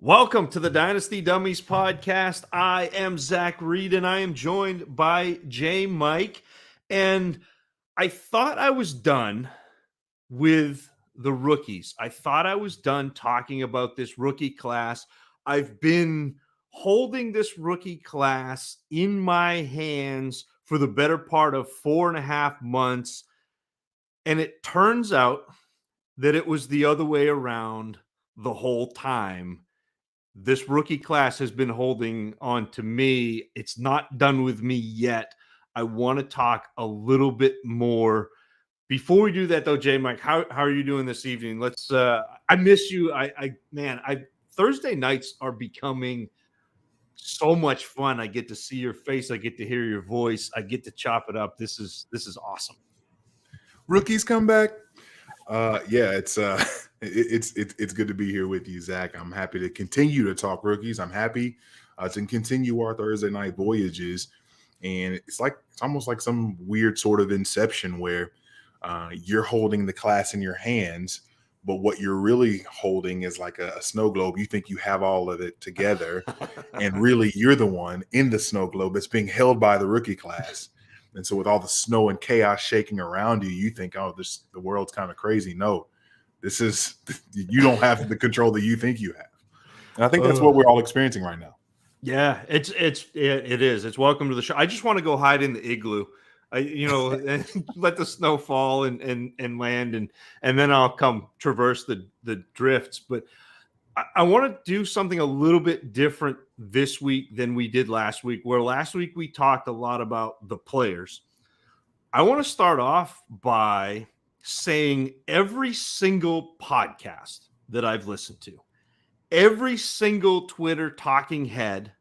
Welcome to the Dynasty Dummies podcast. I am Zac Reed, and I am joined by JMIc. And I thought I was done with the rookies. I thought I was done talking about this rookie class. I've been holding this rookie class in my hands for the better part of 4.5 months. And it turns out that it was the other way around the whole time. This rookie class has been holding on to me. It's not done with me yet. I want to talk a little bit more. Before we do that, though, JMIc, how are you doing this evening? Let's. I miss you. Thursday nights are becoming so much fun. I get to see your face. I get to hear your voice. I get to chop it up. This is awesome. Rookies come back. It's good to be here with you, Zac. I'm happy to continue to talk rookies. I'm happy to continue our Thursday night voyages, and it's almost like some weird sort of inception where you're holding the class in your hands, but what you're really holding is like a snow globe. You think you have all of it together, and really you're the one in the snow globe that's being held by the rookie class. And so with all the snow and chaos shaking around you, you think, oh, the world's kind of crazy. No, you don't have the control that you think you have. And I think that's what we're all experiencing right now. Yeah, it is. It's welcome to the show. I just want to go hide in the igloo, and let the snow fall and land, and then I'll come traverse the drifts. But I want to do something a little bit different this week than we did last week, where last week we talked a lot about the players. I want to start off by saying every single podcast that I've listened to, every single Twitter talking head,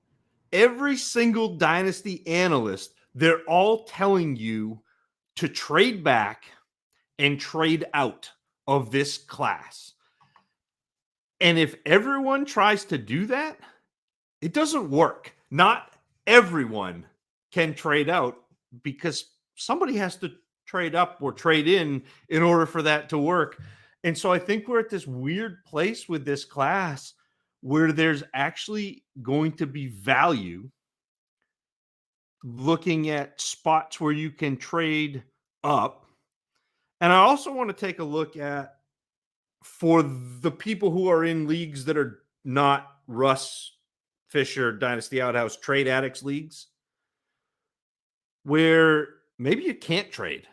every single Dynasty analyst, they're all telling you to trade back and trade out of this class. And if everyone tries to do that, it doesn't work. Not everyone can trade out because somebody has to trade up or trade in order for that to work. And so I think we're at this weird place with this class where there's actually going to be value looking at spots where you can trade up. And I also want to take a look at, for the people who are in leagues that are not Russ Fisher Dynasty Outhouse trade addicts leagues, where maybe you can't trade.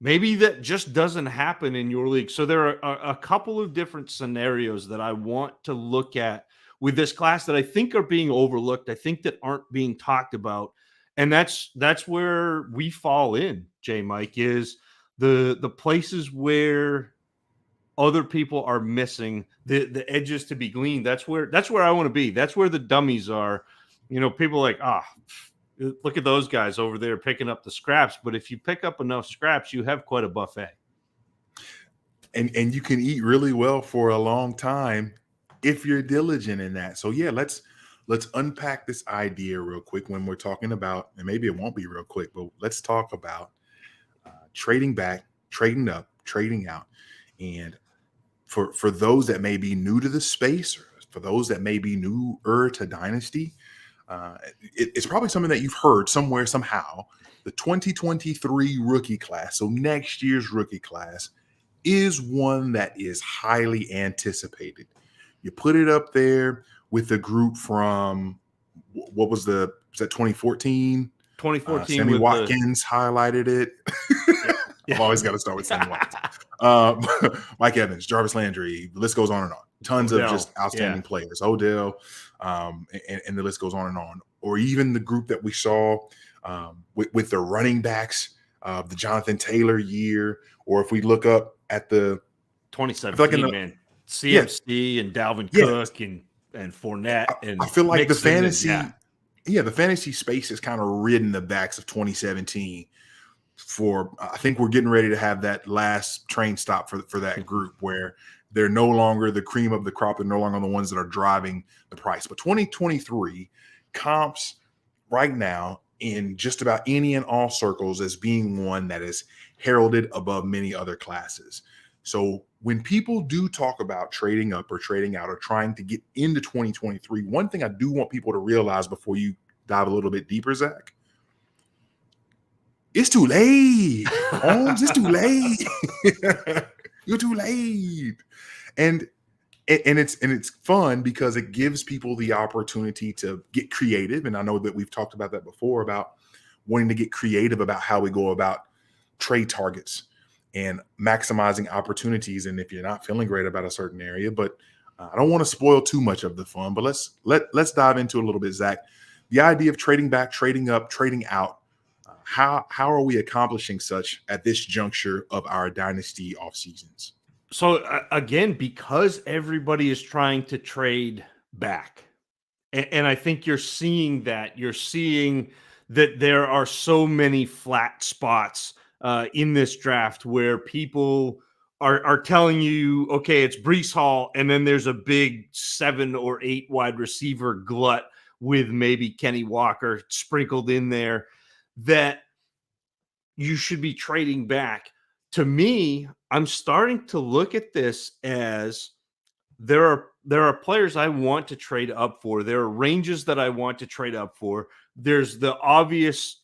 Maybe that just doesn't happen in your league. So there are a couple of different scenarios that I want to look at with this class that I think are being overlooked. I think that aren't being talked about. And that's where we fall in, JMIc, is the places where other people are missing the edges to be gleaned. That's where I want to be. That's where the dummies are. People are like, look at those guys over there picking up the scraps. But if you pick up enough scraps, you have quite a buffet. And you can eat really well for a long time if you're diligent in that. So yeah, let's unpack this idea real quick when we're talking about, and maybe it won't be real quick, but let's talk about trading back, trading up, trading out. And for those that may be new to the space, or for those that may be newer to Dynasty, it's probably something that you've heard somewhere, somehow. The 2023 rookie class, so next year's rookie class, is one that is highly anticipated. You put it up there with the group from, was that 2014? 2014. Sammy Watkins highlighted it. I've always got to start with Sammy Watkins. Mike Evans, Jarvis Landry, the list goes on and on. Tons Odell, of just outstanding players. Odell, and the list goes on and on. Or even the group that we saw with the running backs, the Jonathan Taylor year, or if we look up at the 2017, man, CMC and Dalvin Cook and Fournette. I feel like the fantasy, the fantasy space has kind of ridden the backs of 2017. I think we're getting ready to have that last train stop for that group where they're no longer the cream of the crop. They're no longer the ones that are driving the price. But 2023 comps right now in just about any and all circles as being one that is heralded above many other classes. So when people do talk about trading up or trading out or trying to get into 2023, one thing I do want people to realize before you dive a little bit deeper, Zach, it's too late. Holmes, it's too late. You're too late. And it's fun because it gives people the opportunity to get creative. And I know that we've talked about that before, about wanting to get creative about how we go about trade targets and maximizing opportunities. And if you're not feeling great about a certain area, but I don't want to spoil too much of the fun, but let's dive into a little bit, Zach. The idea of trading back, trading up, trading out. How are we accomplishing such at this juncture of our dynasty off seasons? So again, because everybody is trying to trade back, and I think you're seeing that. You're seeing that there are so many flat spots in this draft where people are telling you, okay, it's Breece Hall, and then there's a big 7 or 8 wide receiver glut with maybe Kenny Walker sprinkled in there, that you should be trading back. To me, I'm starting to look at this as there are players I want to trade up for. There are ranges that I want to trade up for. There's the obvious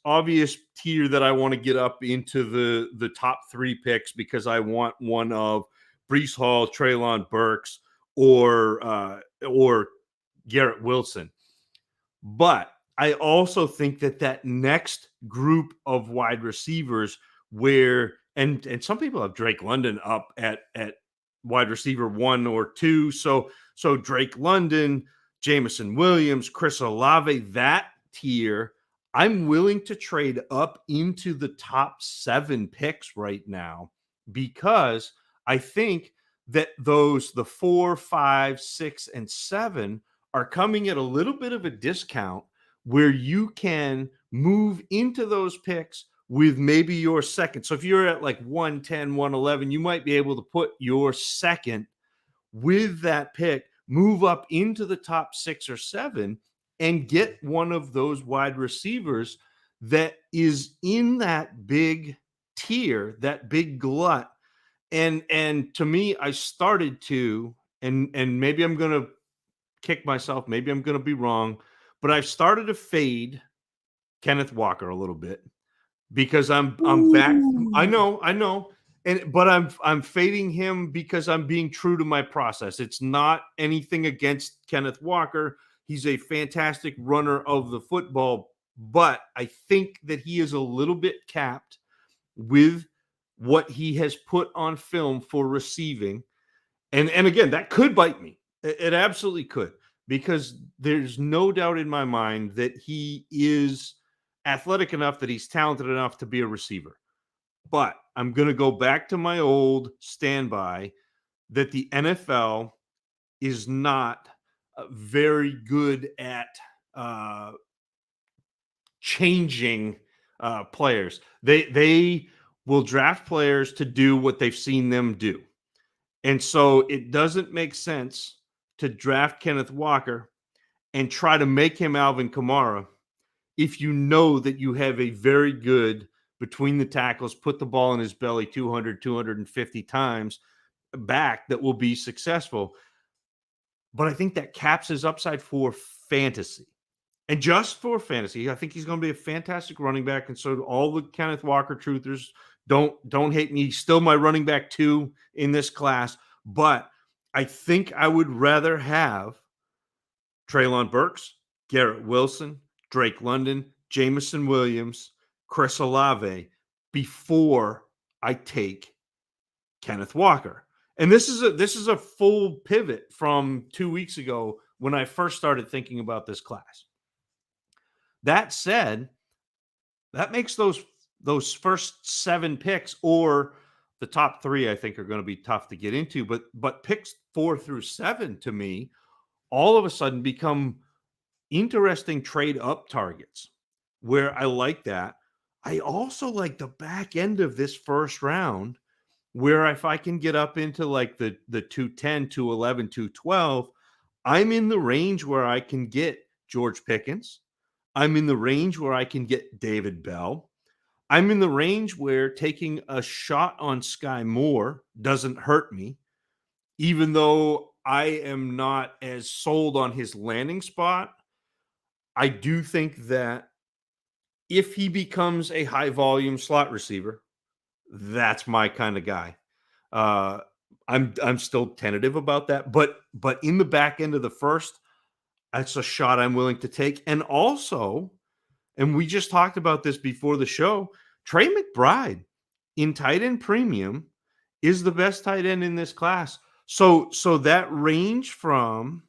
tier that I want to get up into the top 3 picks because I want one of Breece Hall, Treylon Burks, or Garrett Wilson. But I also think that next group of wide receivers where and some people have Drake London up at wide receiver 1 or 2. So Drake London, Jameson Williams, Chris Olave, that tier, I'm willing to trade up into the top 7 picks right now because I think that the 4, 5, 6, and 7 are coming at a little bit of a discount where you can move into those picks with maybe your second. So if you're at like 110, 111, you might be able to put your second with that pick, move up into the top 6 or 7 and get one of those wide receivers that is in that big tier, that big glut. And to me, I started to, and maybe I'm going to kick myself, maybe I'm going to be wrong, but I've started to fade Kenneth Walker a little bit because I'm back. I know. But I'm fading him because I'm being true to my process. It's not anything against Kenneth Walker. He's a fantastic runner of the football, but I think that he is a little bit capped with what he has put on film for receiving. And again, that could bite me. It absolutely could, because there's no doubt in my mind that he is athletic enough, that he's talented enough to be a receiver. But I'm going to go back to my old standby that the NFL is not very good at changing players. They will draft players to do what they've seen them do. And so it doesn't make sense to draft Kenneth Walker and try to make him Alvin Kamara if you know that you have a very good between the tackles, put the ball in his belly 200, 250 times back that will be successful. But I think that caps his upside for fantasy. And just for fantasy, I think he's going to be a fantastic running back. And so all the Kenneth Walker truthers, don't hate me. He's still my running back 2 in this class. But I think I would rather have Treylon Burks, Garrett Wilson, Drake London, Jameson Williams, Chris Olave before I take Kenneth Walker. And this is a full pivot from 2 weeks ago when I first started thinking about this class. That said, that makes those first 7 picks, or the top 3, I think, are going to be tough to get into. But picks 4 through 7 to me all of a sudden become interesting trade up targets where I like that. I also like the back end of this first round where if I can get up into like the 210, 211, 212, I'm in the range where I can get George Pickens. I'm in the range where I can get David Bell. I'm in the range where taking a shot on Sky Moore doesn't hurt me, even though I am not as sold on his landing spot. I do think that if he becomes a high volume slot receiver, that's my kind of guy. Uh, I'm still tentative about that, but in the back end of the first, that's a shot I'm willing to take. And also, and we just talked about this before the show, Trey McBride in tight end premium is the best tight end in this class. So that range from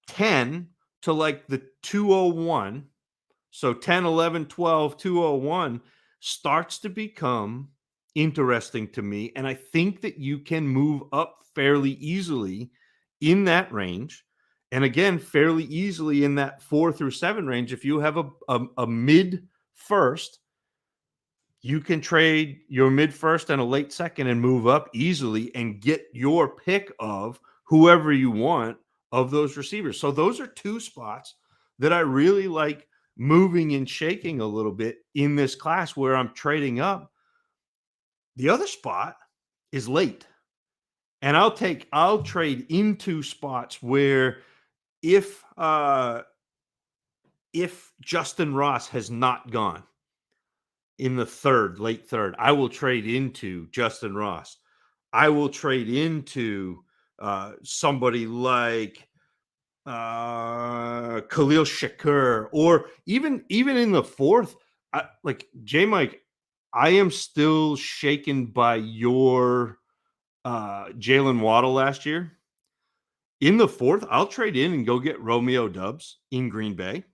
10 to like the 201, so 10, 11, 12, 201 starts to become interesting to me. And I think that you can move up fairly easily in that range. And again, fairly easily in that 4 through 7 range. If you have a mid first, you can trade your mid first and a late second and move up easily and get your pick of whoever you want of those receivers. So those are two spots that I really like moving and shaking a little bit in this class where I'm trading up. The other spot is late. And I'll trade into spots where if Justin Ross has not gone in the late third, I will trade into Justin Ross. I will trade into somebody like Khalil Shakur, or even in the fourth, like JMIc, I am still shaken by your Jalen Waddle last year. In the fourth, I'll trade in and go get Romeo Doubs in Green Bay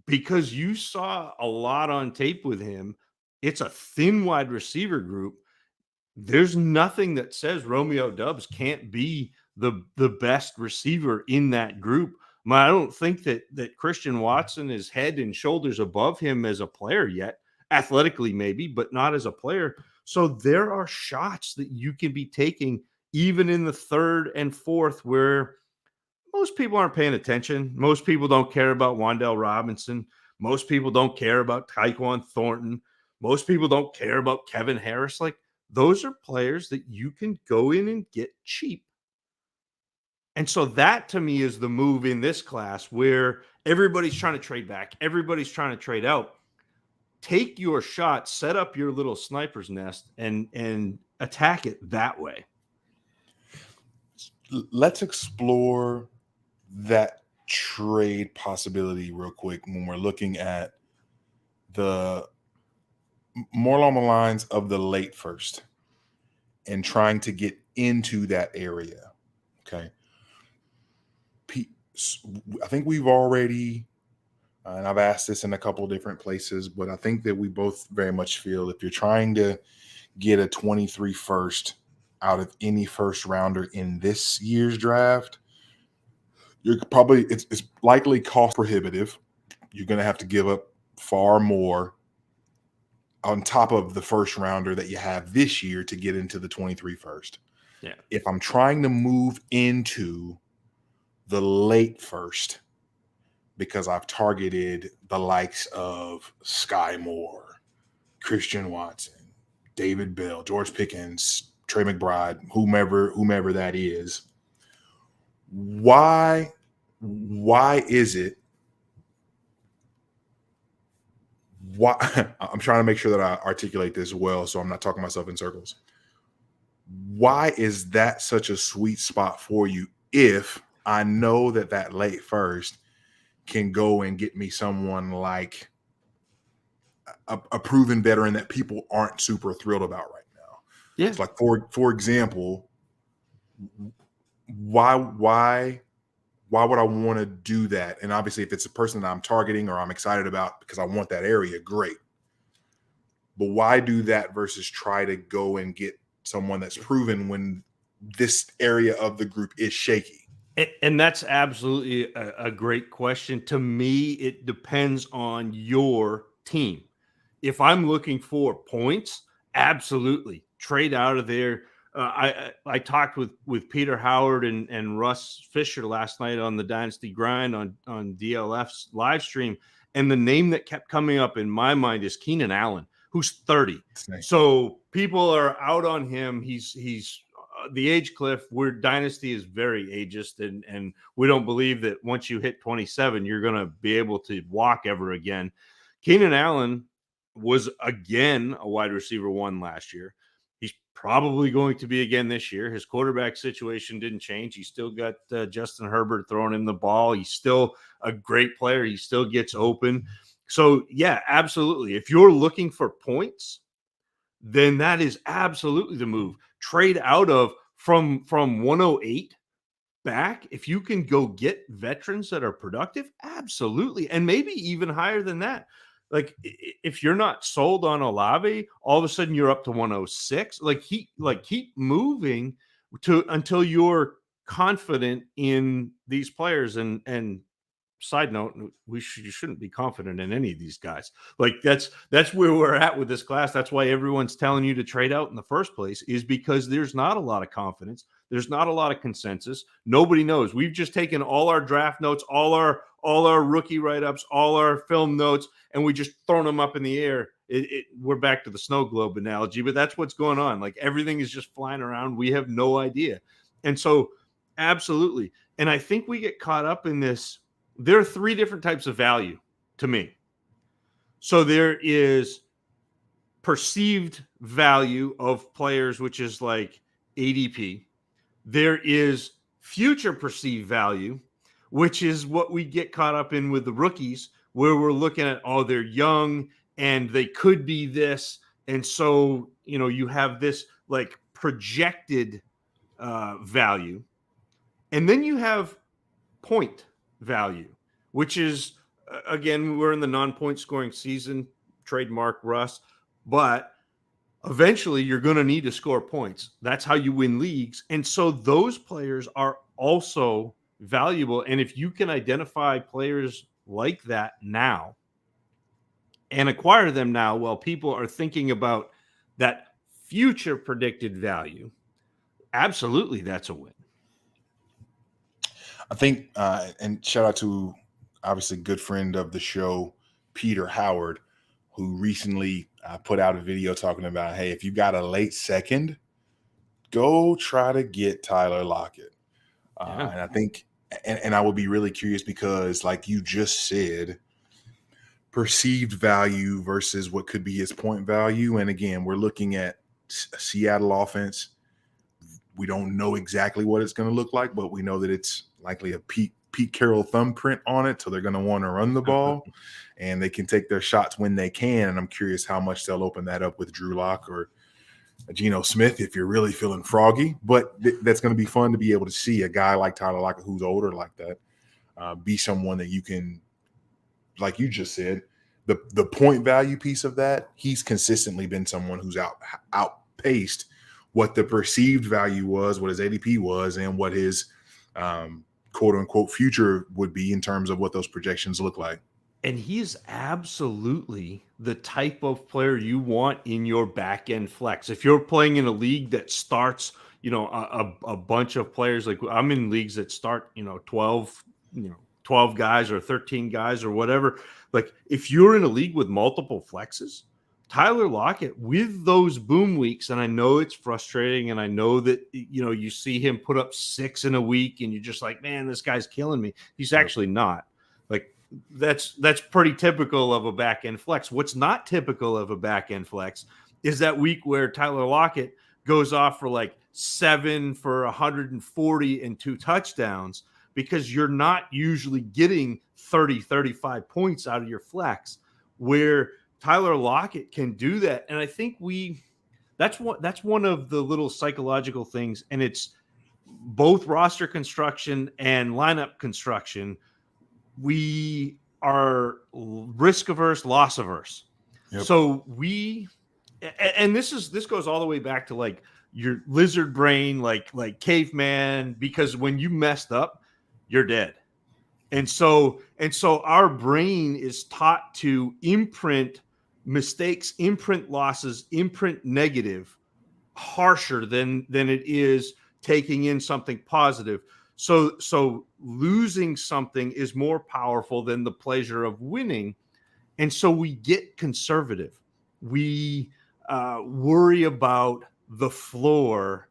because you saw a lot on tape with him. It's a thin wide receiver group. There's nothing that says Romeo Doubs can't be the best receiver in that group. I don't think that Christian Watson is head and shoulders above him as a player yet. Athletically, maybe, but not as a player. So there are shots that you can be taking even in the third and fourth where most people aren't paying attention. Most people don't care about Wan'Dale Robinson. Most people don't care about Tyquan Thornton. Most people don't care about Kevin Harris. Like, those are players that you can go in and get cheap. And so that to me is the move in this class where everybody's trying to trade back. Everybody's trying to trade out. Take your shot, set up your little sniper's nest and attack it that way. Let's explore that trade possibility real quick when we're looking at the more along the lines of the late first and trying to get into that area. Okay. I think we've already, and I've asked this in a couple of different places, but I think that we both very much feel if you're trying to get a 23 first out of any first rounder in this year's draft, you're probably, it's likely cost prohibitive. You're going to have to give up far more on top of the first rounder that you have this year to get into the 23 first. Yeah. If I'm trying to move into the late first, because I've targeted the likes of Sky Moore, Christian Watson, David Bell, George Pickens, Trey McBride, whomever that is, why is it? Why I'm trying to make sure that I articulate this well, so I'm not talking myself in circles. Why is that such a sweet spot for you if I know that late first can go and get me someone like a proven veteran that people aren't super thrilled about right now? Yeah. It's like, for example, why would I want to do that? And obviously, if it's a person that I'm targeting or I'm excited about because I want that area, great. But why do that versus try to go and get someone that's proven when this area of the group is shaky? And that's absolutely a great question. To me, it depends on your team. If I'm looking for points, absolutely trade out of there. I talked with Peter Howard and Russ Fisher last night on the Dynasty Grind on DLF's live stream, And the name that kept coming up in my mind is Keenan Allen, who's 30. Same. So people are out on him. He's the age cliff. Where Dynasty is very ageist, and we don't believe that once you hit 27, you're going to be able to walk ever again. Keenan Allen was again a wide receiver 1 last year. He's probably going to be again this year. His quarterback situation didn't change. He still got Justin Herbert throwing him the ball. He's still a great player. He still gets open. So, yeah, absolutely. If you're looking for points, then that is absolutely the move. Trade out of from 108 back. If you can go get veterans that are productive, absolutely. And maybe even higher than that. Like, if you're not sold on Olave, all of a sudden you're up to 106. Keep moving until you're confident in these players. And side note, you shouldn't be confident in any of these guys. Like, that's where we're at with this class. That's why everyone's telling you to trade out in the first place, is because there's not a lot of confidence. There's not a lot of consensus. Nobody knows. We've just taken all our draft notes, all our rookie write-ups, all our film notes, and we just thrown them up in the air. We're back to the snow globe analogy, but that's what's going on. Like, everything is just flying around. We have no idea. And so, absolutely. And I think we get caught up in this. There are 3 different types of value to me. So there is perceived value of players, which is like ADP. There is future perceived value, which is what we get caught up in with the rookies, where we're looking at, oh, they're young and they could be this. And so, you have this like projected value. And then you have point value, which is, again, we're in the non-point scoring season, trademark Russ, but eventually you're going to need to score points. That's how you win leagues. And so those players are also valuable. And if you can identify players like that now and acquire them now while people are thinking about that future predicted value, absolutely, that's a win. I think, and shout out to obviously good friend of the show, Peter Howard, who recently put out a video talking about, hey, if you got a late second, go try to get Tyler Lockett. And I think, and I would be really curious because, like you just said, perceived value versus what could be his point value. And again, we're looking at a Seattle offense. We don't know exactly what it's going to look like, but we know that it's likely a Pete Carroll thumbprint on it. So they're going to want to run the ball and they can take their shots when they can. And I'm curious how much they'll open that up with Drew Lock or Geno Smith if you're really feeling froggy. But that's going to be fun to be able to see a guy like Tyler Lockett, who's older like that, be someone that you can, like you just said, the point value piece of that. He's consistently been someone who's outpaced what the perceived value was, what his ADP was, and what his quote unquote future would be in terms of what those projections look like. And he's absolutely the type of player you want in your back end flex. If you're playing in a league that starts, a bunch of players, like I'm in leagues that start, 12 guys or 13 guys or whatever. Like, if you're in a league with multiple flexes, Tyler Lockett with those boom weeks, and I know it's frustrating, and I know that, you see him put up 6 in a week and you're just like, man, this guy's killing me. He's actually not. Like, that's pretty typical of a back end flex. What's not typical of a back end flex is that week where Tyler Lockett goes off for like 7 for 140 and 2 touchdowns, because you're not usually getting 30, 35 points out of your flex, where Tyler Lockett can do that. And I think that's one of the little psychological things, and it's both roster construction and lineup construction. We are risk averse, loss averse. Yep. So and this goes all the way back to like your lizard brain, like caveman, because when you messed up, you're dead. And so our brain is taught to imprint mistakes, imprint losses, imprint negative harsher than it is taking in something positive. So losing something is more powerful than the pleasure of winning. And so we get conservative. We worry about the floor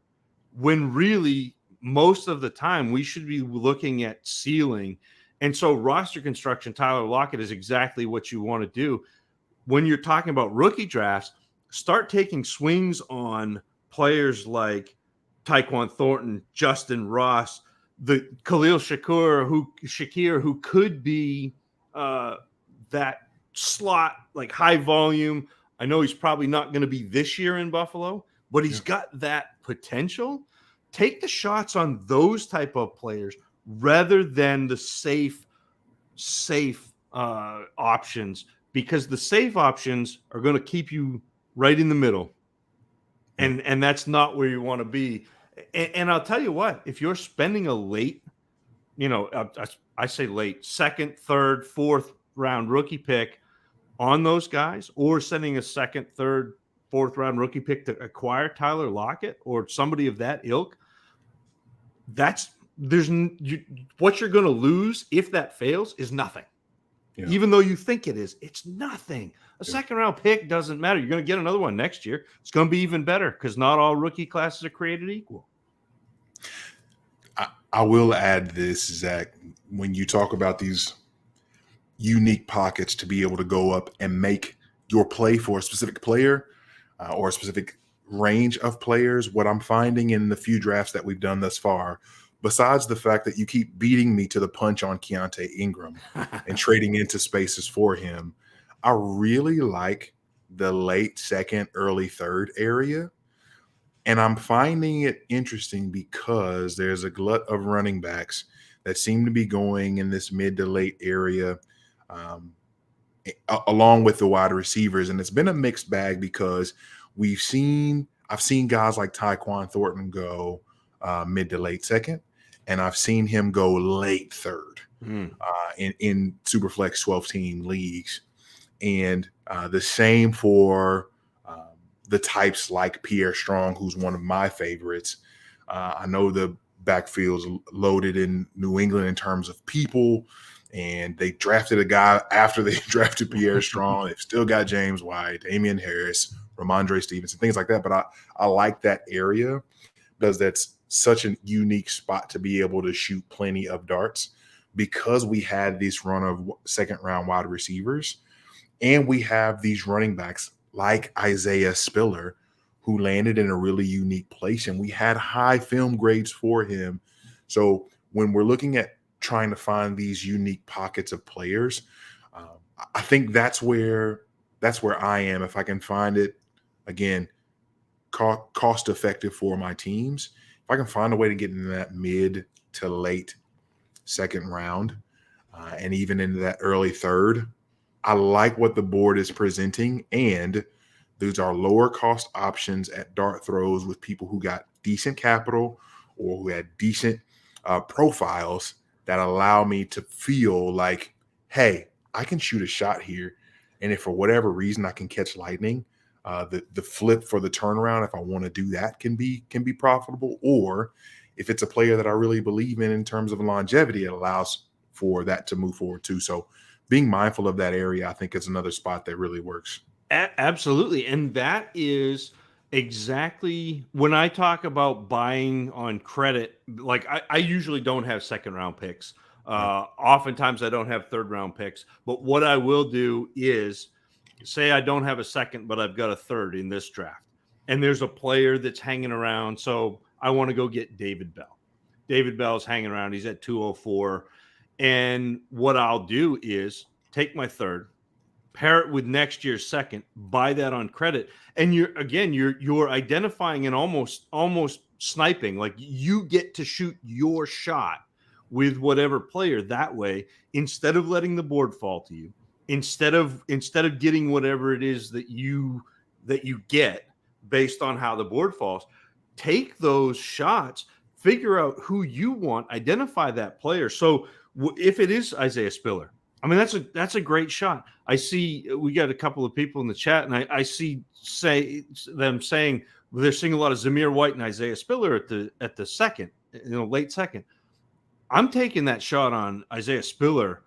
when really most of the time we should be looking at ceiling. And so roster construction, Tyler Lockett, is exactly what you want to do. When you're talking about rookie drafts, start taking swings on players like Tyquan Thornton, Justin Ross, the Khalil Shakir, who could be that slot, like high volume. I know he's probably not going to be this year in Buffalo, but he's got that potential. Take the shots on those type of players rather than the safe options, because the safe options are going to keep you right in the middle. And that's not where you want to be. And I'll tell you what, if you're spending a late, I say late, second, third, fourth round rookie pick on those guys, or sending a second, third, fourth round rookie pick to acquire Tyler Lockett or somebody of that ilk, what you're going to lose if that fails is nothing. Yeah. Even though you think it is, it's nothing. A second round pick doesn't matter. You're going to get another one next year. It's going to be even better because not all rookie classes are created equal. I will add this, Zach, when you talk about these unique pockets to be able to go up and make your play for a specific player or a specific range of players, what I'm finding in the few drafts that we've done thus far, besides the fact that you keep beating me to the punch on Keontae Ingram and trading into spaces for him, I really like the late second, early third area. And I'm finding it interesting because there's a glut of running backs that seem to be going in this mid to late area, along with the wide receivers. And it's been a mixed bag because I've seen guys like Tyquan Thornton go mid to late second, and I've seen him go late third in Superflex 12-team leagues. And the same for the types like Pierre Strong, who's one of my favorites. I know the backfield's loaded in New England in terms of people, and they drafted a guy after they drafted Pierre Strong. They've still got James White, Damian Harris, Ramondre Stevenson, things like that. But I like that area because that's such a unique spot to be able to shoot plenty of darts, because we had this run of second-round wide receivers, and we have these running backs like Isaiah Spiller, who landed in a really unique place, and we had high film grades for him. So when we're looking at trying to find these unique pockets of players, I think that's where I am. If I can find it, again, cost effective for my teams, if I can find a way to get into that mid to late second round and even into that early third, I like what the board is presenting, and these are lower cost options at dart throws with people who got decent capital or who had decent profiles that allow me to feel like, hey, I can shoot a shot here, and if for whatever reason I can catch lightning, the flip for the turnaround, if I want to do that, can be profitable. Or if it's a player that I really believe in terms of longevity, it allows for that to move forward too. So being mindful of that area, I think, is another spot that really works. Absolutely. And that is exactly when I talk about buying on credit. Like I usually don't have second round picks. Oftentimes I don't have third round picks. But what I will do is say I don't have a second, but I've got a third in this draft. And there's a player that's hanging around. So I want to go get David Bell. David Bell's hanging around. He's at 204. And what I'll do is take my third, pair it with next year's second, buy that on credit. And you're identifying and almost sniping. Like you get to shoot your shot with whatever player that way, instead of letting the board fall to you, instead of getting whatever it is that you get based on how the board falls. Take those shots, figure out who you want, identify that player. So if it is Isaiah Spiller, I mean, that's a great shot. I see we got a couple of people in the chat, and I see them saying they're seeing a lot of Zamir White and Isaiah Spiller at the second, late second. I'm taking that shot on Isaiah Spiller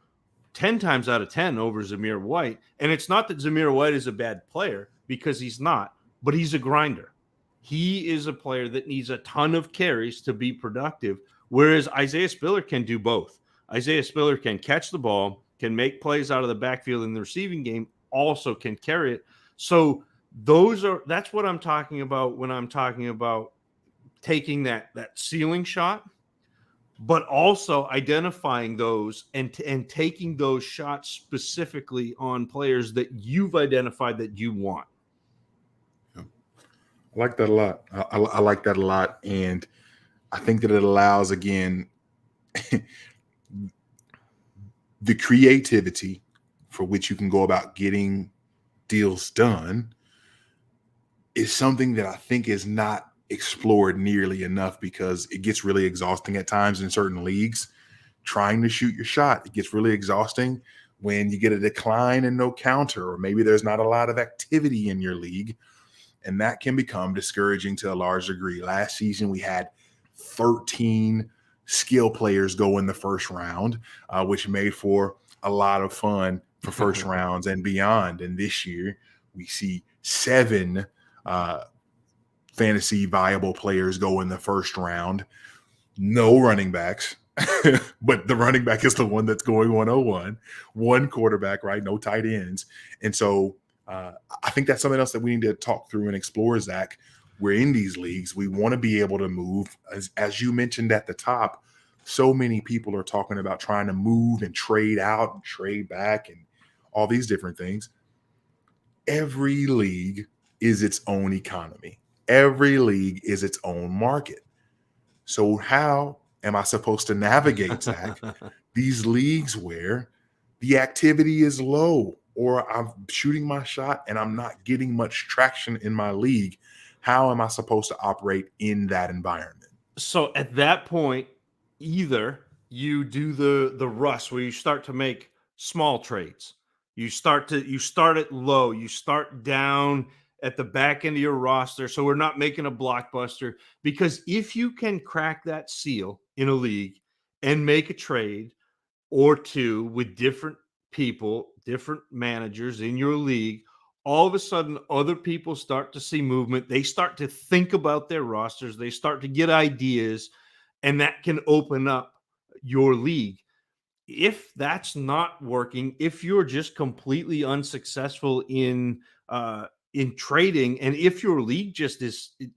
10 times out of 10 over Zamir White. And it's not that Zamir White is a bad player, because he's not, but he's a grinder. He is a player that needs a ton of carries to be productive, whereas Isaiah Spiller can do both. Isaiah Spiller can catch the ball, can make plays out of the backfield in the receiving game, also can carry it. So that's what I'm talking about when I'm talking about taking that ceiling shot, but also identifying those and taking those shots specifically on players that you've identified that you want. I like that a lot. I like that a lot. And I think that it allows, again, the creativity for which you can go about getting deals done is something that I think is not explored nearly enough, because it gets really exhausting at times in certain leagues trying to shoot your shot. It gets really exhausting when you get a decline and no counter, or maybe there's not a lot of activity in your league, and that can become discouraging to a large degree. Last season we had 13 skill players go in the first round, which made for a lot of fun for first rounds and beyond. And this year we see 7 fantasy viable players go in the first round, no running backs, but the running back is the one that's going 101, one quarterback, right? No tight ends. And so I think that's something else that we need to talk through and explore, Zach. We're in these leagues. We want to be able to move. As you mentioned at the top, so many people are talking about trying to move and trade out and trade back and all these different things. Every league is its own economy. Every league is its own market. So how am I supposed to navigate, Zach, these leagues where the activity is low, or I'm shooting my shot and I'm not getting much traction in my league? How am I supposed to operate in that environment? So at that point, either you do the rust where you start to make small trades. You start it low. You start down at the back end of your roster. So we're not making a blockbuster, because if you can crack that seal in a league and make a trade or two with different people, different managers in your league, all of a sudden other people start to see movement. They start to think about their rosters. They start to get ideas, and that can open up your league. If that's not working, if you're just completely unsuccessful in trading, and if your league just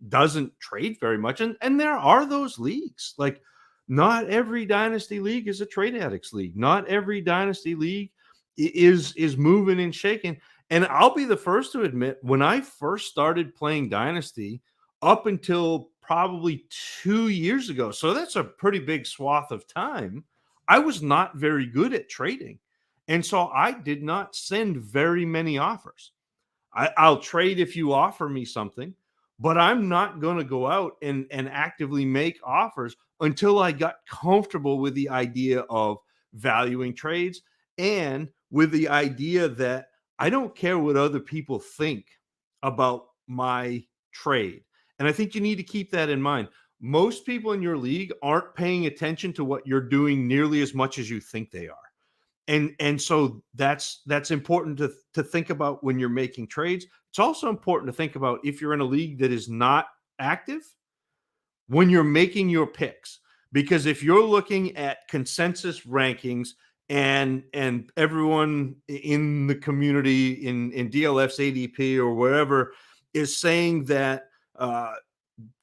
doesn't trade very much, and there are those leagues, like not every dynasty league is a trade addicts league. Not every dynasty league is moving and shaking. And I'll be the first to admit, when I first started playing Dynasty, up until probably 2 years ago, so that's a pretty big swath of time, I was not very good at trading. And so I did not send very many offers. I'll trade if you offer me something, but I'm not going to go out and actively make offers until I got comfortable with the idea of valuing trades, and with the idea that I don't care what other people think about my trade. And I think you need to keep that in mind. Most people in your league aren't paying attention to what you're doing nearly as much as you think they are. And so that's important to think about when you're making trades. It's also important to think about, if you're in a league that is not active, when you're making your picks. Because if you're looking at consensus rankings and everyone in the community in DLF's ADP or wherever is saying that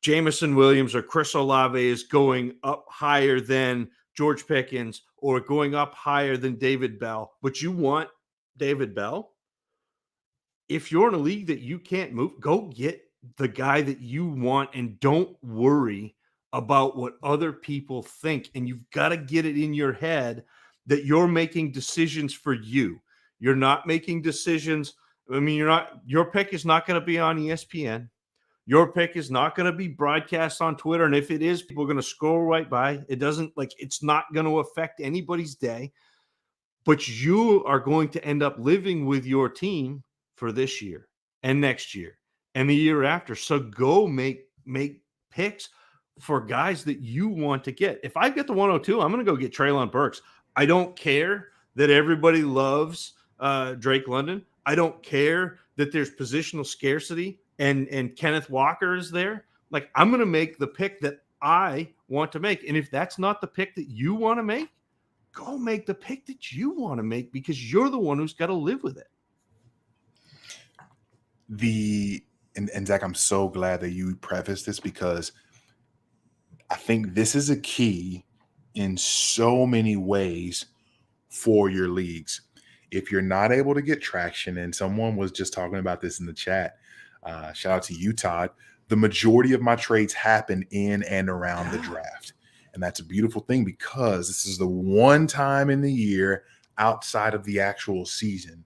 Jameson Williams or Chris Olave is going up higher than George Pickens or going up higher than David Bell, but you want David Bell, if you're in a league that you can't move, go get the guy that you want, and don't worry about what other people think. And you've got to get it in your head that you're making decisions for you. You're not making decisions. I mean, your pick is not going to be on ESPN. Your pick is not going to be broadcast on Twitter. And if it is, people are going to scroll right by. It's not going to affect anybody's day. But you are going to end up living with your team for this year and next year and the year after. So go make picks for guys that you want to get. If I get the 102, I'm going to go get Treylon Burks. I don't care that everybody loves Drake London. I don't care that there's positional scarcity and Kenneth Walker is there. Like, I'm going to make the pick that I want to make. And if that's not the pick that you want to make, go make the pick that you want to make, because you're the one who's got to live with it. And Zach, I'm so glad that you prefaced this, because I think this is a key in so many ways for your leagues. If you're not able to get traction, and someone was just talking about this in the chat, shout out to you, Todd. The majority of my trades happen in and around the draft. And that's a beautiful thing, because this is the one time in the year outside of the actual season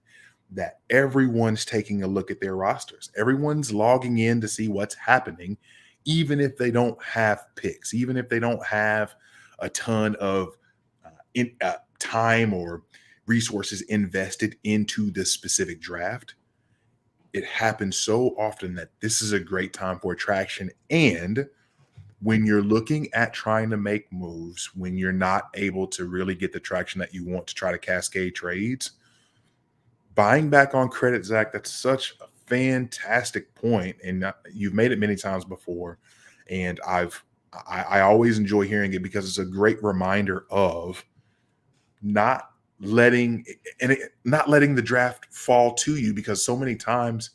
that everyone's taking a look at their rosters. Everyone's logging in to see what's happening, even if they don't have picks, even if they don't have a ton of time or resources invested into this specific draft. It happens so often that this is a great time for attraction. And when you're looking at trying to make moves, when you're not able to really get the traction that you want to try to cascade trades, buying back on credit, Zach, that's such a fantastic point. And you've made it many times before. And I always enjoy hearing it, because it's a great reminder of not letting the draft fall to you, because so many times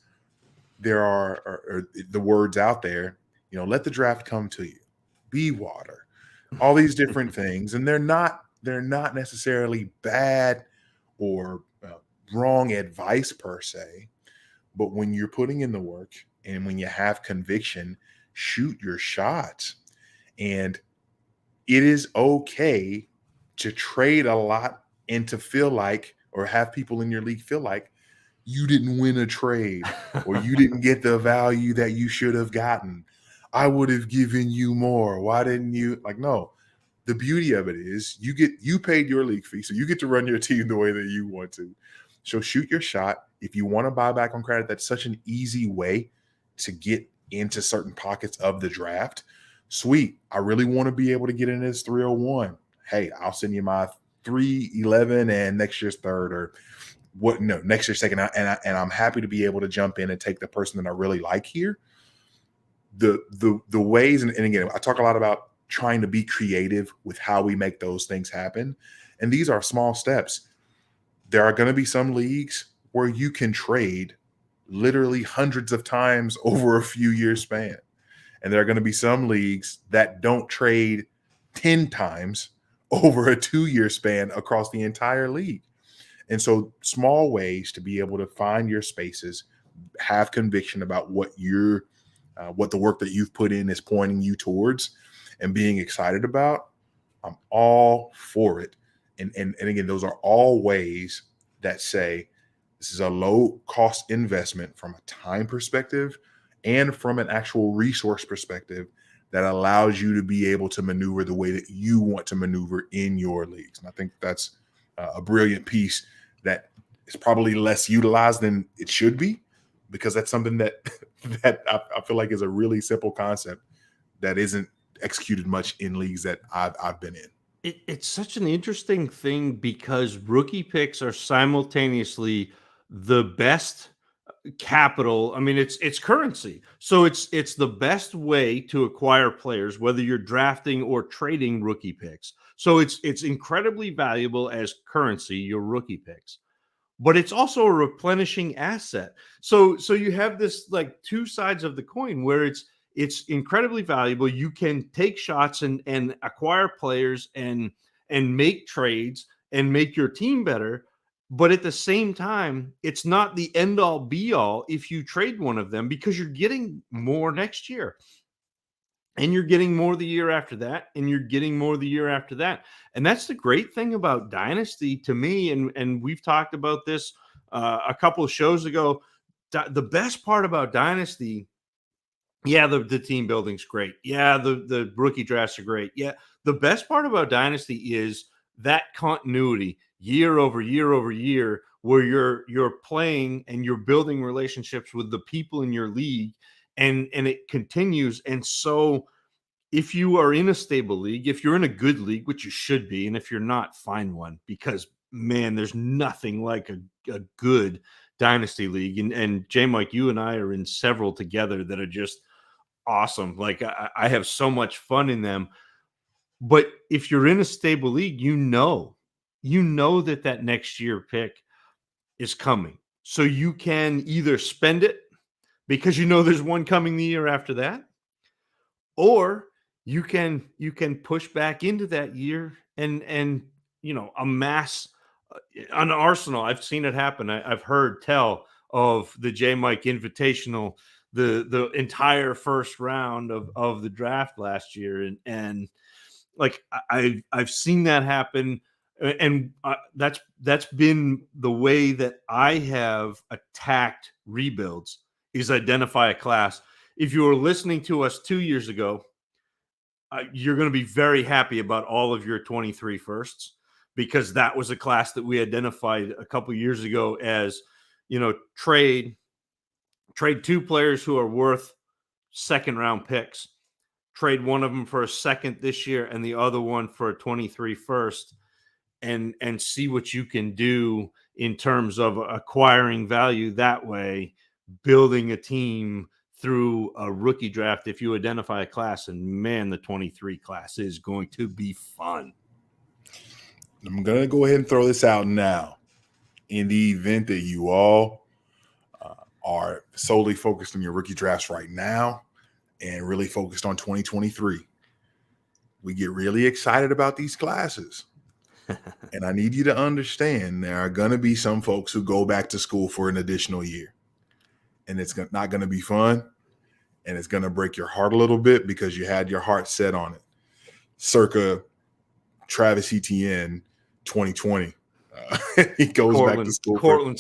there are the words out there, let the draft come to you, be water, all these different things. And they're not necessarily bad or wrong advice per se, but when you're putting in the work and when you have conviction, shoot your shots. And it is okay to trade a lot and to feel like, or have people in your league feel like, you didn't win a trade or you didn't get the value that you should have gotten. I would have given you more. Why didn't you? Like, no. The beauty of it is you paid your league fee, so you get to run your team the way that you want to. So shoot your shot. If you want to buy back on credit, that's such an easy way to get into certain pockets of the draft. Sweet. I really want to be able to get in this 301. Hey, I'll send you my 311 and next year's third, or next year's second. And I'm happy to be able to jump in and take the person that I really like here. The ways, and again, I talk a lot about trying to be creative with how we make those things happen. And these are small steps. There are going to be some leagues where you can trade literally hundreds of times over a few years span. And there are going to be some leagues that don't trade 10 times over a 2-year span across the entire league. And so small ways to be able to find your spaces, have conviction about what the work that you've put in is pointing you towards and being excited about. I'm all for it. And again, those are all ways that say this is a low cost investment from a time perspective and from an actual resource perspective that allows you to be able to maneuver the way that you want to maneuver in your leagues. And I think that's a brilliant piece that is probably less utilized than it should be, because that's something that I feel like is a really simple concept that isn't executed much in leagues that I've been in. It's such an interesting thing, because rookie picks are simultaneously the best capital. I mean, it's currency. So it's the best way to acquire players, whether you're drafting or trading rookie picks. So it's incredibly valuable as currency, your rookie picks. But it's also a replenishing asset. So you have this like two sides of the coin, where it's incredibly valuable. You can take shots and acquire players and make trades and make your team better. But at the same time, it's not the end all be all if you trade one of them, because you're getting more next year. And you're getting more the year after that, and you're getting more the year after that. And that's the great thing about Dynasty to me. And we've talked about this a couple of shows ago. The best part about Dynasty, yeah, the team building's great. Yeah, the rookie drafts are great. Yeah, the best part about Dynasty is that continuity year over year over year, where you're playing and you're building relationships with the people in your league, and it continues. And so if you are in a stable league, if you're in a good league, which you should be, and if you're not, find one, because man, there's nothing like a good dynasty league. And JMIc, you and I are in several together that are just awesome. Like I have so much fun in them. But if you're in a stable league, you know that next year pick is coming. So you can either spend it because you know there's one coming the year after that, or you can push back into that year and amass an arsenal. I've seen it happen. I've heard tell of the JMIc Invitational, the entire first round of the draft last year, and like I've seen that happen, and that's been the way that I have attacked rebuilds, is identify a class. If you were listening to us 2 years ago, you're going to be very happy about all of your 23 firsts, because that was a class that we identified a couple years ago as, trade two players who are worth second round picks, trade one of them for a second this year and the other one for a 23 first, and see what you can do in terms of acquiring value that way, building a team through a rookie draft if you identify a class. And man, the 23 class is going to be fun. I'm going to go ahead and throw this out now. In the event that you all are solely focused on your rookie drafts right now and really focused on 2023, we get really excited about these classes. And I need you to understand there are going to be some folks who go back to school for an additional year. And it's not going to be fun. And it's going to break your heart a little bit because you had your heart set on it. Circa Travis Etienne 2020. He goes back to school. Cortland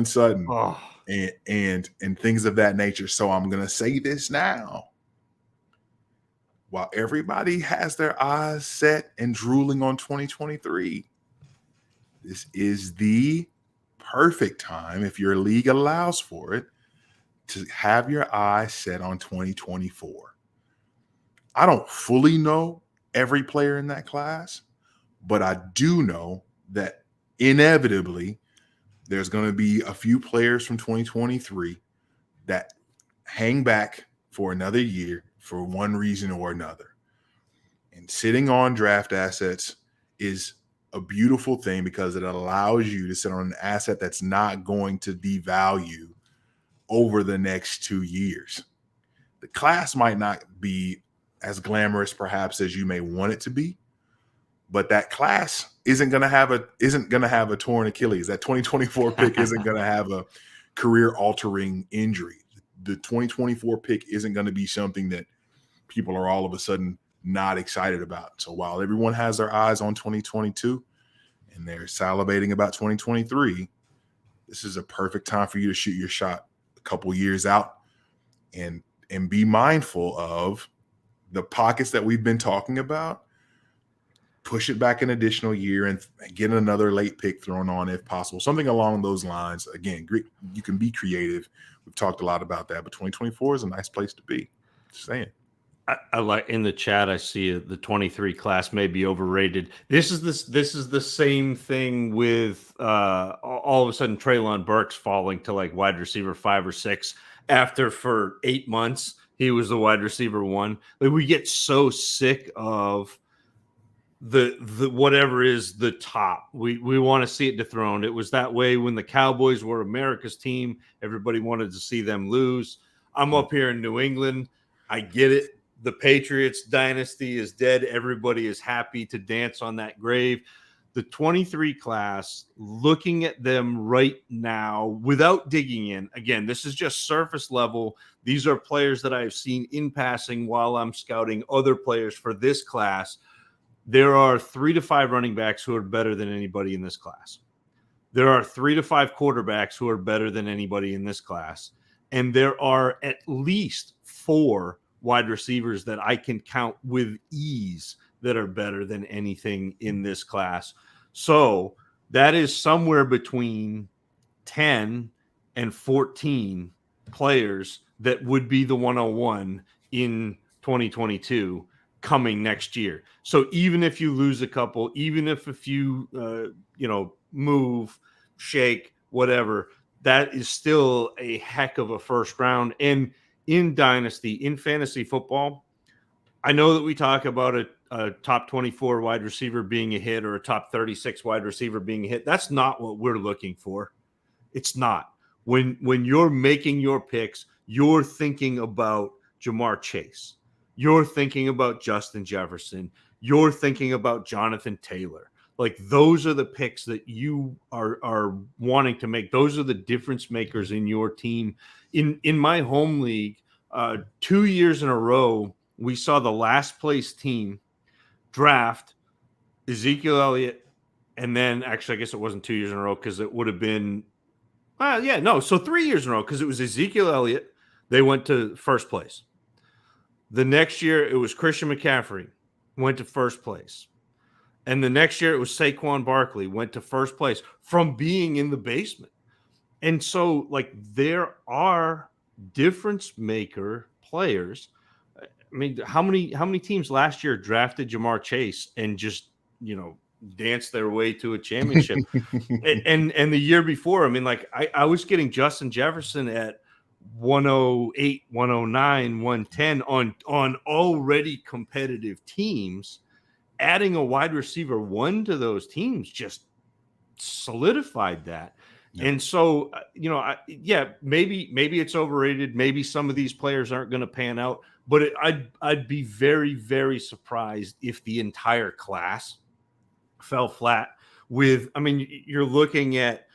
Sutton. Oh. And things of that nature. So I'm going to say this now. While everybody has their eyes set and drooling on 2023, this is the perfect time, if your league allows for it, to have your eyes set on 2024. I don't fully know every player in that class, but I do know that inevitably there's going to be a few players from 2023 that hang back for another year for one reason or another. And sitting on draft assets is a beautiful thing because it allows you to sit on an asset that's not going to devalue over the next 2 years. The class might not be as glamorous perhaps as you may want it to be, but that class isn't going to have a torn Achilles. That 2024 pick isn't going to have a career-altering injury. The 2024 pick isn't going to be something that people are all of a sudden not excited about. So while everyone has their eyes on 2022 and they're salivating about 2023, this is a perfect time for you to shoot your shot a couple years out and be mindful of the pockets that we've been talking about. Push it back an additional year and get another late pick thrown on if possible. Something along those lines. Again, you can be creative. We've talked a lot about that, but 2024 is a nice place to be. Just saying. I like in the chat. I see the 23 class may be overrated. This is the same thing with all of a sudden Treylon Burks falling to like wide receiver 5 or 6 after for 8 months he was the wide receiver 1. Like we get so sick of the whatever is the top. We want to see it dethroned. It was that way when the Cowboys were America's team. Everybody wanted to see them lose. I'm up here in New England. I get it. The Patriots dynasty is dead. Everybody is happy to dance on that grave. The 23 class, looking at them right now without digging in, again, this is just surface level. These are players that I've seen in passing while I'm scouting other players for this class. There are 3 to 5 running backs who are better than anybody in this class. There are 3 to 5 quarterbacks who are better than anybody in this class. And there are at least 4 wide receivers that I can count with ease that are better than anything in this class. So that is somewhere between 10 and 14 players that would be the 101 in 2022 coming next year. So even if you lose a couple, even if a few, move, shake, whatever, that is still a heck of a first round. And in Dynasty, in fantasy football, I know that we talk about a top 24 wide receiver being a hit or a top 36 wide receiver being a hit. That's not what we're looking for. It's not. When you're making your picks, you're thinking about Jamar Chase. You're thinking about Justin Jefferson. You're thinking about Jonathan Taylor. Like, those are the picks that you are wanting to make. Those are the difference makers in your team. In my home league, 2 years in a row, we saw the last place team draft Ezekiel Elliott, and then actually, I guess it wasn't 2 years in a row because it would have been, so 3 years in a row because it was Ezekiel Elliott. They went to first place. The next year, it was Christian McCaffrey, went to first place. And the next year, it was Saquon Barkley, went to first place from being in the basement. And so, like, there are difference maker players. I mean, how many teams last year drafted Jamar Chase and just, danced their way to a championship? and the year before, I mean, like, I was getting Justin Jefferson at 108, 109, 110 on already competitive teams. Adding a wide receiver one to those teams just solidified that. Yeah. And so, maybe it's overrated. Maybe some of these players aren't going to pan out, but I'd be very, very surprised if the entire class fell flat with, I mean, you're looking at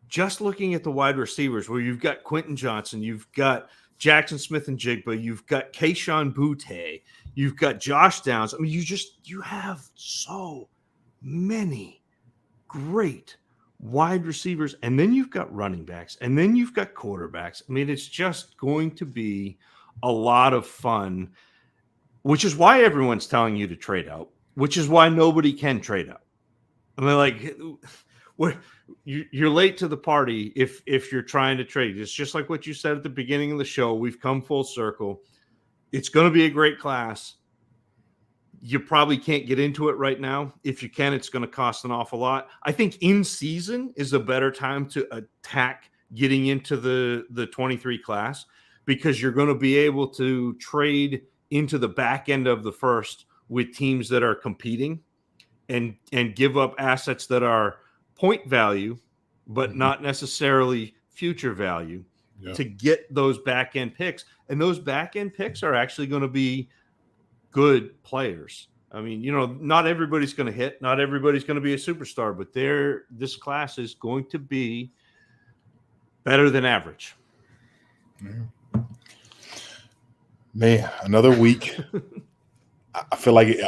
the wide receivers where you've got Quentin Johnson, you've got Jackson Smith and Jigba, you've got Kayshon Boutte, you've got Josh Downs. I mean, you have so many great wide receivers, and then you've got running backs, and then you've got quarterbacks. I mean, it's just going to be a lot of fun, which is why everyone's telling you to trade out, which is why nobody can trade out. I mean, like, you're late to the party if you're trying to trade. It's just like what you said at the beginning of the show. We've come full circle. It's going to be a great class. You probably can't get into it right now. If you can, it's going to cost an awful lot. I think in season is a better time to attack getting into the 23 class, because you're going to be able to trade into the back end of the first with teams that are competing and give up assets that are point value, but not necessarily future value to get those back end picks. And those back end picks are actually going to be good players. I mean, not everybody's going to hit, not everybody's going to be a superstar, but this class is going to be better than average. Man, another week. I feel like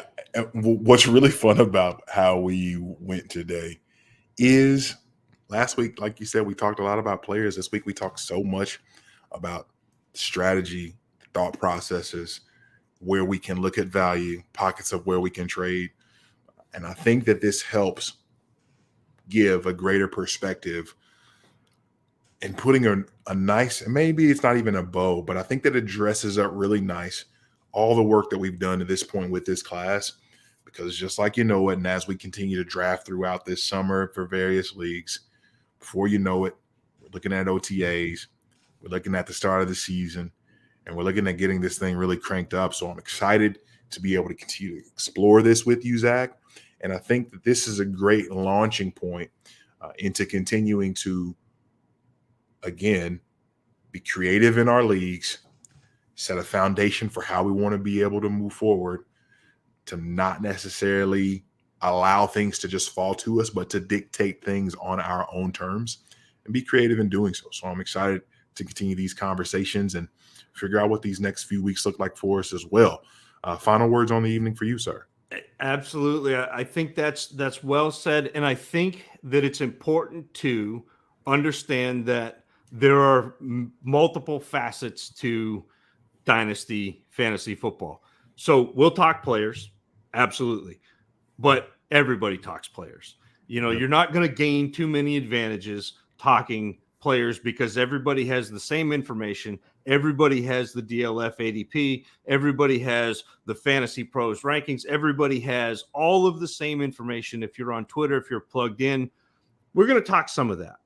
what's really fun about how we went today is last week, like you said, we talked a lot about players. This week we talked so much about strategy, thought processes, where we can look at value, pockets of where we can trade. And I think that this helps give a greater perspective and putting a nice, and maybe it's not even a bow, but I think that it dresses up really nice all the work that we've done to this point with this class. Because just like and as we continue to draft throughout this summer for various leagues, before you know it, we're looking at OTAs, we're looking at the start of the season, and we're looking at getting this thing really cranked up. So I'm excited to be able to continue to explore this with you, Zach. And I think that this is a great launching point into continuing to, again, be creative in our leagues, set a foundation for how we want to be able to move forward, to not necessarily allow things to just fall to us, but to dictate things on our own terms and be creative in doing so. So I'm excited to continue these conversations and figure out what these next few weeks look like for us as well. Final words on the evening for you, sir. Absolutely. I think that's well said. And I think that it's important to understand that there are multiple facets to Dynasty fantasy football. So we'll talk players. Absolutely. But everybody talks players. You're not going to gain too many advantages talking players because everybody has the same information. Everybody has the DLF ADP. Everybody has the Fantasy Pros rankings. Everybody has all of the same information. If you're on Twitter, if you're plugged in, we're going to talk some of that.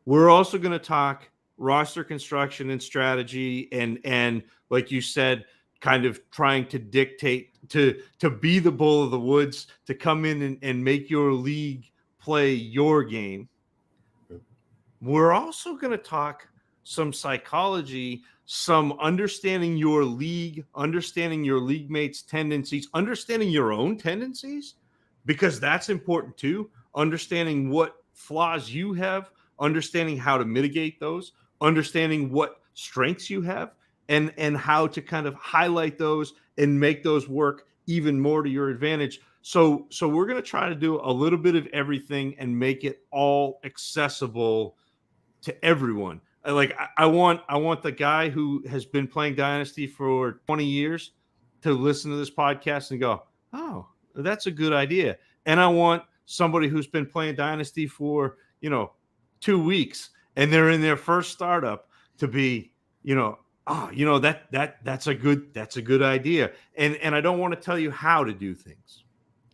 We're also going to talk roster construction and strategy, and like you said, kind of trying to dictate to be the bull of the woods, to come in and make your league play your game. We're also going to talk some psychology, some understanding your league, understanding your league mates' tendencies, understanding your own tendencies, because that's important too. Understanding what flaws you have, understanding how to mitigate those, understanding what strengths you have, and how to kind of highlight those and make those work even more to your advantage. So we're going to try to do a little bit of everything and make it all accessible to everyone. Like I want the guy who has been playing Dynasty for 20 years to listen to this podcast and go, oh, that's a good idea. And I want somebody who's been playing Dynasty for, 2 weeks and they're in their first startup to be, that's a good idea. And I don't want to tell you how to do things.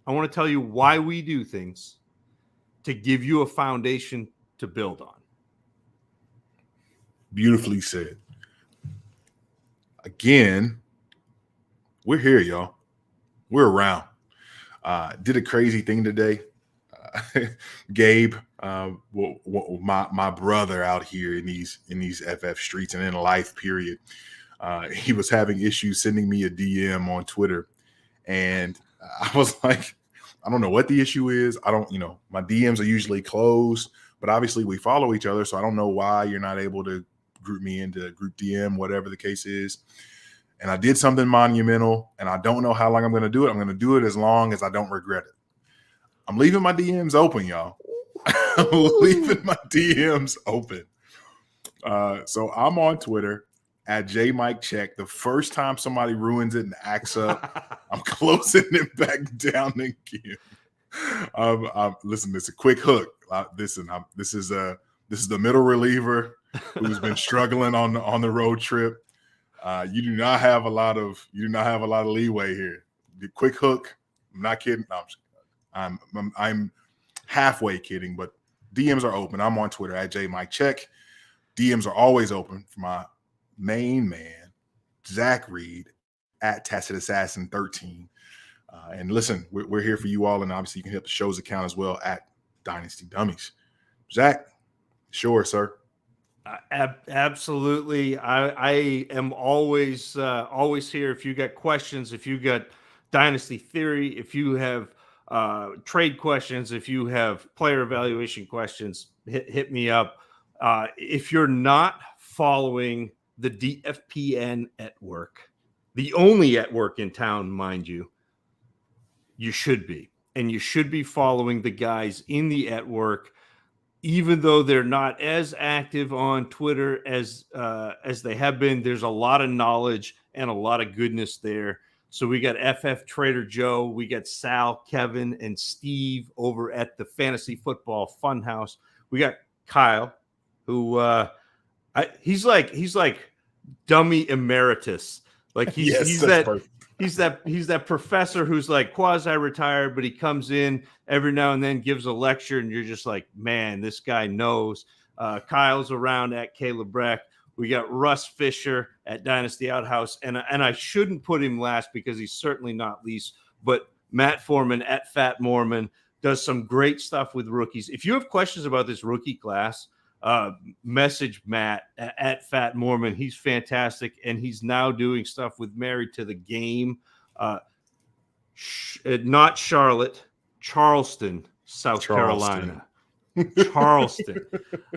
I want to tell you why we do things, to give you a foundation to build on. Beautifully said. Again, we're here, y'all. We're around. Did a crazy thing today. Gabe, my brother out here in these FF streets and in life, period. He was having issues sending me a DM on Twitter, and I was like, I don't know what the issue is. I don't, my DMs are usually closed, but obviously we follow each other, so I don't know why you're not able to group me into group DM, whatever the case is. And I did something monumental, and I don't know how long I'm going to do it. I'm going to do it as long as I don't regret it. I'm leaving my DMs open, y'all. I'm leaving my DMs open. So I'm on Twitter at JMIc Check. The first time somebody ruins it and acts up, I'm closing it back down again. Listen, it's a quick hook. This is the middle reliever who's been struggling on the road trip. You do not have a lot of leeway here. The quick hook. I'm not kidding. No, I'm halfway kidding, but DMs are open. I'm on Twitter at JMIc Check. DMs are always open for my main man, Zac Reed, at Tacit Assassin 13. And listen, we're here for you all, and obviously you can hit the show's account as well at Dynasty Dummies. Zac, sure, sir. Absolutely. I am always here. If you got questions, if you got Dynasty theory, if you have trade questions, if you have player evaluation questions, hit me up. If you're not following the DFPN at work, the only at work in town, mind you, you should be. And you should be following the guys in the at work, even though they're not as active on Twitter as they have been. There's a lot of knowledge and a lot of goodness there. So we got FF Trader Joe, we got Sal, Kevin, and Steve over at the Fantasy Football Funhouse. We got Kyle, who he's like dummy emeritus. Like he's that professor who's like quasi-retired, but he comes in every now and then, gives a lecture, and you're just like, man, this guy knows. Kyle's around at Caleb Breck. We got Russ Fisher at Dynasty Outhouse, and I shouldn't put him last because he's certainly not least, but Matt Foreman at Fat Mormon does some great stuff with rookies. If you have questions about this rookie class, message Matt at Fat Mormon. He's fantastic, and he's now doing stuff with Married to the Game. Not Charlotte, Charleston, South Carolina. Charleston.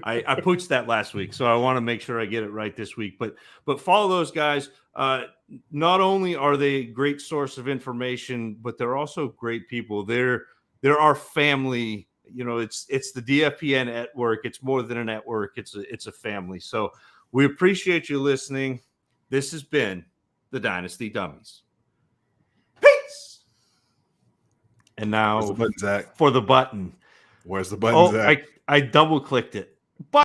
I pooched that last week, so I want to make sure I get it right this week. But follow those guys. Not only are they a great source of information, but they're also great people. They're our family. It's the DFPN at work. It's more than a network. It's a family. So we appreciate you listening. This has been the Dynasty Dummies. Peace. And now Where's the button, Zac? For the button. Where's the button, Zac? I double clicked it.